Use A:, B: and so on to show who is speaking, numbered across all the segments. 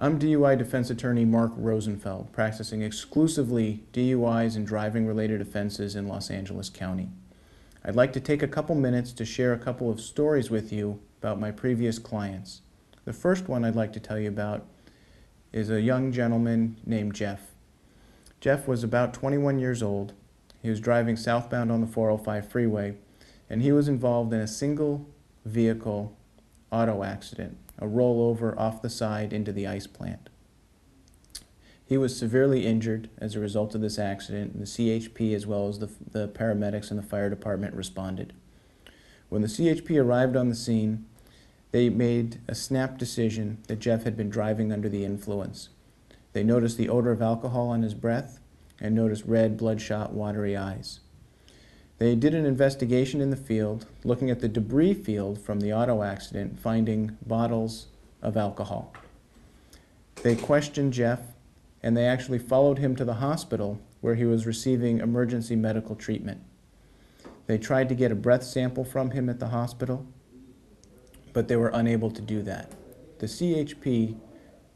A: I'm DUI defense attorney Mark Rosenfeld, practicing exclusively DUIs and driving-related offenses in Los Angeles County. I'd like to take a couple minutes to share a couple of stories with you about my previous clients. The first one I'd like to tell you about is a young gentleman named Jeff. Jeff was about 21 years old. He was driving southbound on the 405 freeway, and he was involved in a single vehicle auto accident, a rollover off the side into the ice plant. He was severely injured as a result of this accident, and the CHP as well as the paramedics and the fire department responded. When the CHP arrived on the scene, they made a snap decision that Jeff had been driving under the influence. They noticed the odor of alcohol on his breath and noticed red, bloodshot, watery eyes. They did an investigation in the field, looking at the debris field from the auto accident, finding bottles of alcohol. They questioned Jeff, and they actually followed him to the hospital where he was receiving emergency medical treatment. They tried to get a breath sample from him at the hospital, but they were unable to do that. The CHP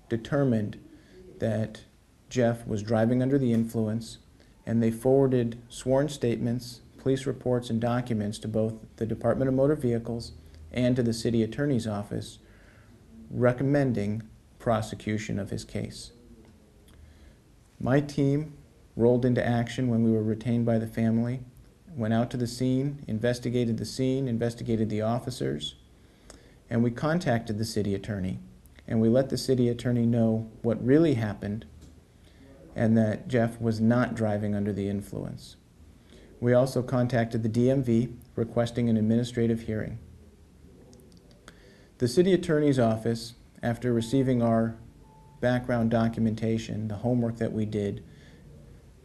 A: determined that Jeff was driving under the influence, and they forwarded sworn statements, police reports, and documents to both the Department of Motor Vehicles and to the City Attorney's Office recommending prosecution of his case. My team rolled into action when we were retained by the family, went out to the scene, investigated the officers, and we contacted the city attorney, and we let the city attorney know what really happened and that Jeff was not driving under the influence. We also contacted the DMV requesting an administrative hearing. The city attorney's office, after receiving our background documentation, the homework that we did,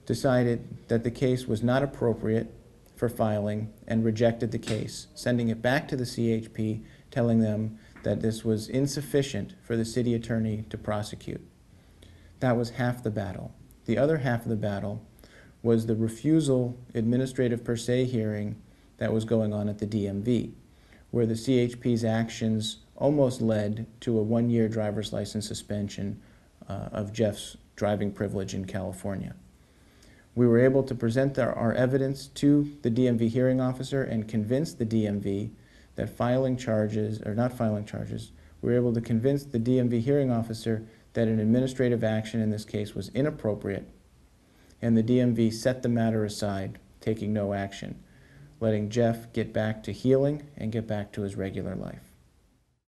A: decided that the case was not appropriate for filing and rejected the case, sending it back to the CHP, telling them that this was insufficient for the city attorney to prosecute. That was half the battle. The other half of the battle was the refusal administrative per se hearing that was going on at the DMV, where the CHP's actions almost led to a 1-year driver's license suspension of Jeff's driving privilege in California. We were able to present our evidence to the DMV hearing officer and convince the DMV that we were able to convince the DMV hearing officer that an administrative action in this case was inappropriate, and the DMV set the matter aside, taking no action, letting Jeff get back to healing and get back to his regular life.